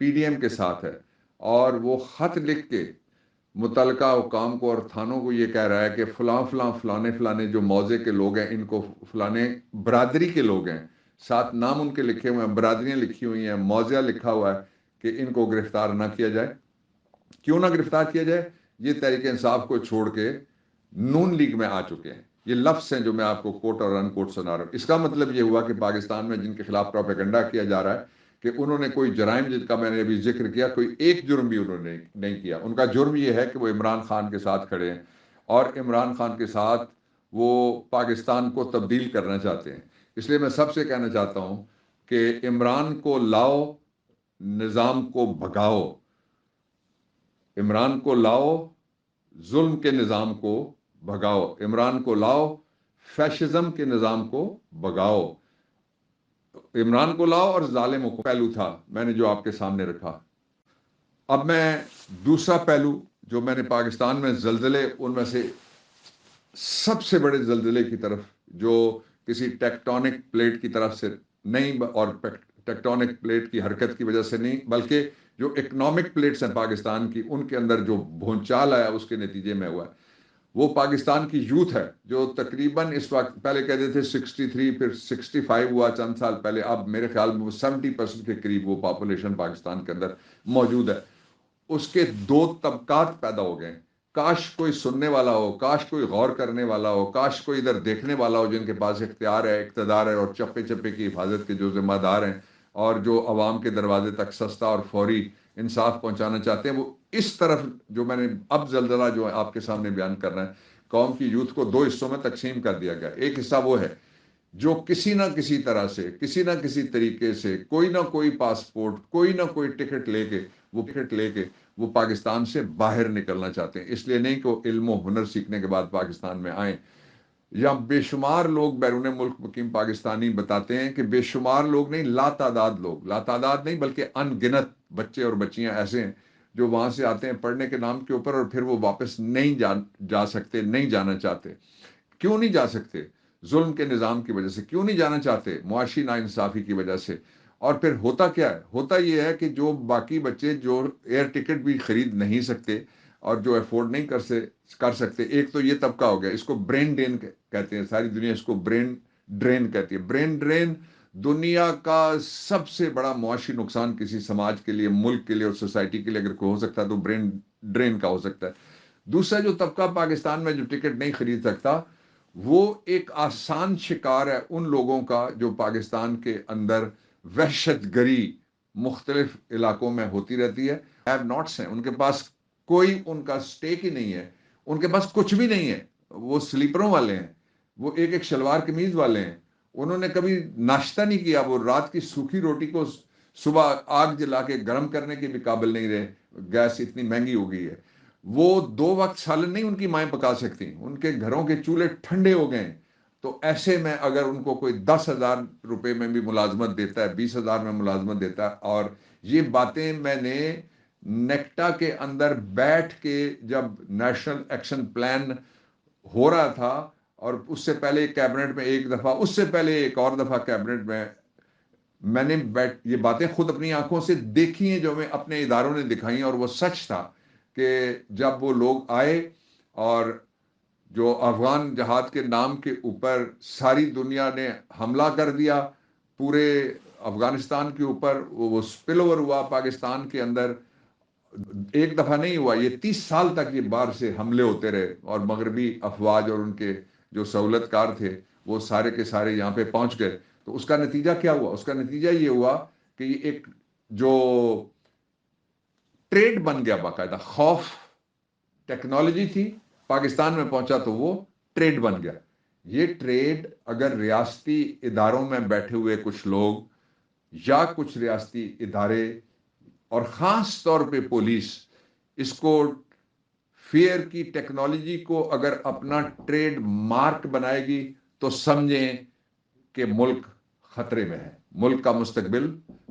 P D M کے ساتھ ہے، اور وہ خط لکھ کے متعلقہ حکام کو اور تھانوں کو یہ کہہ رہا ہے کہ فلاں فلاں فلانے فلانے جو موضع کے لوگ ہیں، ان کو فلانے برادری کے لوگ ہیں، ساتھ نام ان کے لکھے ہوئے ہیں، برادریاں لکھی ہوئی ہیں، موضع لکھا ہوا ہے کہ ان کو گرفتار نہ کیا جائے۔ کیوں نہ گرفتار کیا جائے؟ یہ تحریک انصاف کو چھوڑ کے نون لیگ میں آ چکے ہیں۔ یہ لفظ ہیں جو میں آپ کو کوٹ اور ان کوٹ سنا رہا ہوں۔ اس کا مطلب یہ ہوا کہ پاکستان میں جن کے خلاف پروپیگنڈا کیا جا رہا ہے کہ انہوں نے کوئی جرائم، جن کا میں نے ابھی ذکر کیا، کوئی ایک جرم بھی انہوں نے نہیں کیا۔ ان کا جرم یہ ہے کہ وہ عمران خان کے ساتھ کھڑے ہیں اور عمران خان کے ساتھ وہ پاکستان کو تبدیل کرنا چاہتے ہیں۔ اس لیے میں سب سے کہنا چاہتا ہوں کہ عمران کو لاؤ، نظام کو بھگاؤ۔ عمران کو لاؤ، ظلم کے نظام کو بھگاؤ۔ عمران کو لاؤ، فیشزم کے نظام کو بھگاؤ۔ عمران کو لاؤ اور ظالموں کو، پہلو تھا میں نے جو آپ کے سامنے رکھا۔ اب میں دوسرا پہلو جو میں نے پاکستان میں زلزلے، ان میں سے سب سے بڑے زلزلے کی طرف، جو کسی ٹیکٹونک پلیٹ کی طرف سے نہیں اور ٹیکٹونک پلیٹ کی حرکت کی وجہ سے نہیں، بلکہ جو اکنامک پلیٹس ہیں پاکستان کی، ان کے اندر جو بھونچال آیا اس کے نتیجے میں ہوا ہے، وہ پاکستان کی یوتھ ہے جو تقریباً اس وقت، پہلے کہتے تھے 63، پھر 65 ہوا چند سال پہلے، اب میرے خیال میں 70% کے قریب وہ پاپولیشن پاکستان کے اندر موجود ہے۔ اس کے دو طبقات پیدا ہو گئے۔ کاش کوئی سننے والا ہو، کاش کوئی غور کرنے والا ہو، کاش کوئی ادھر دیکھنے والا ہو، جن کے پاس اختیار ہے، اقتدار ہے، اور چپے چپے کی حفاظت کے جو ذمہ دار ہیں، اور جو عوام کے دروازے تک سستا اور فوری انصاف پہنچانا چاہتے ہیں، وہ اس طرف، جو میں نے اب زلزلہ جو آپ کے سامنے بیان کرنا ہے، قوم کی یوتھ کو دو حصوں میں تقسیم کر دیا گیا۔ ایک حصہ وہ ہے جو کسی نہ کسی طرح سے، کسی نہ کسی طریقے سے، کوئی نہ کوئی پاسپورٹ، کوئی نہ کوئی ٹکٹ لے کے وہ پاکستان سے باہر نکلنا چاہتے ہیں۔ اس لیے نہیں کہ وہ علم و ہنر سیکھنے کے بعد پاکستان میں آئیں۔ یا بے شمار لوگ بیرون ملک مقیم پاکستانی بتاتے ہیں کہ بے شمار لوگ نہیں، لا تعداد نہیں بلکہ ان گنت بچے اور بچیاں ایسے ہیں جو وہاں سے آتے ہیں پڑھنے کے نام کے اوپر، اور پھر وہ واپس نہیں جا سکتے، نہیں جانا چاہتے۔ کیوں نہیں جا سکتے؟ ظلم کے نظام کی وجہ سے۔ کیوں نہیں جانا چاہتے؟ معاشی ناانصافی کی وجہ سے۔ اور پھر ہوتا کیا ہے؟ ہوتا یہ ہے کہ جو باقی بچے جو ایئر ٹکٹ بھی خرید نہیں سکتے اور جو افورڈ نہیں کر سکتے، ایک تو یہ طبقہ ہو گیا، اس کو برین ڈرین کہتے ہیں، ساری دنیا اس کو برین ڈرین کہتی ہے۔ برین ڈرین دنیا کا سب سے بڑا معاشی نقصان کسی سماج کے لیے، ملک کے لیے اور سوسائٹی کے لیے اگر کوئی ہو سکتا ہے تو برین ڈرین کا ہو سکتا ہے۔ دوسرا جو طبقہ پاکستان میں جو ٹکٹ نہیں خرید سکتا، وہ ایک آسان شکار ہے ان لوگوں کا جو پاکستان کے اندر وحشت گری مختلف علاقوں میں ہوتی رہتی ہے۔ ہیو ناٹس ہیں، ان کے پاس کوئی ان کا سٹیک ہی نہیں ہے، ان کے پاس کچھ بھی نہیں ہے، وہ سلیپروں والے ہیں، وہ ایک شلوار قمیض والے ہیں، انہوں نے کبھی ناشتہ نہیں کیا، وہ رات کی سوکھی روٹی کو صبح آگ جلا کے گرم کرنے کے بھی قابل نہیں رہے، گیس اتنی مہنگی ہو گئی ہے۔ وہ 2 وقت سالن نہیں ان کی مائیں پکا سکتی، ان کے گھروں کے چولہے ٹھنڈے ہو گئے۔ تو ایسے میں اگر ان کو کوئی 10,000 روپے میں بھی ملازمت دیتا ہے، 20,000 میں ملازمت دیتا ہے، اور یہ باتیں میں نے نیکٹا کے اندر بیٹھ کے، جب نیشنل ایکشن پلان ہو رہا تھا، اور اس سے پہلے کیبنٹ میں ایک دفعہ، اس سے پہلے ایک اور دفعہ کیبنٹ میں نے یہ باتیں خود اپنی آنکھوں سے دیکھی ہیں، جو ہمیں اپنے اداروں نے دکھائی ہیں، اور وہ سچ تھا کہ جب وہ لوگ آئے اور جو افغان جہاد کے نام کے اوپر ساری دنیا نے حملہ کر دیا پورے افغانستان کے اوپر، وہ سپل اوور ہوا پاکستان کے اندر، ایک دفعہ نہیں ہوا، یہ 30 سال تک یہ باہر سے حملے ہوتے رہے، اور مغربی افواج اور ان کے جو سہولت کار تھے وہ سارے کے سارے یہاں پہ پہنچ گئے۔ تو اس کا نتیجہ کیا ہوا؟ اس کا نتیجہ یہ ہوا کہ یہ ایک جو ٹریڈ بن گیا، باقاعدہ خوف، ٹیکنالوجی تھی، پاکستان میں پہنچا تو وہ ٹریڈ بن گیا۔ یہ ٹریڈ اگر ریاستی اداروں میں بیٹھے ہوئے کچھ لوگ یا کچھ ریاستی ادارے اور خاص طور پہ پولیس اس کو فیئر کی ٹیکنالوجی کو اگر اپنا ٹریڈ مارک بنائے گی تو سمجھیں کہ ملک خطرے میں ہے، ملک کا مستقبل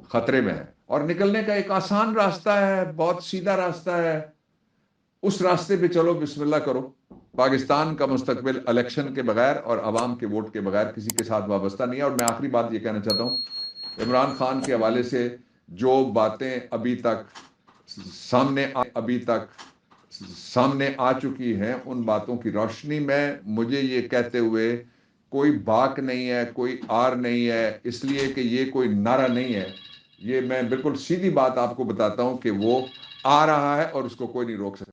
خطرے میں ہے۔ اور نکلنے کا ایک آسان راستہ ہے، بہت سیدھا راستہ ہے، اس راستے پہ چلو، بسم اللہ کرو۔ پاکستان کا مستقبل الیکشن کے بغیر اور عوام کے ووٹ کے بغیر کسی کے ساتھ وابستہ نہیں ہے۔ اور میں آخری بات یہ کہنا چاہتا ہوں، عمران خان کے حوالے سے جو باتیں ابھی تک سامنے آ چکی ہیں، ان باتوں کی روشنی میں مجھے یہ کہتے ہوئے کوئی باک نہیں ہے، کوئی آر نہیں ہے، اس لیے کہ یہ کوئی نعرہ نہیں ہے، یہ میں بالکل سیدھی بات آپ کو بتاتا ہوں کہ وہ آ رہا ہے اور اس کو کوئی نہیں روک سکتا۔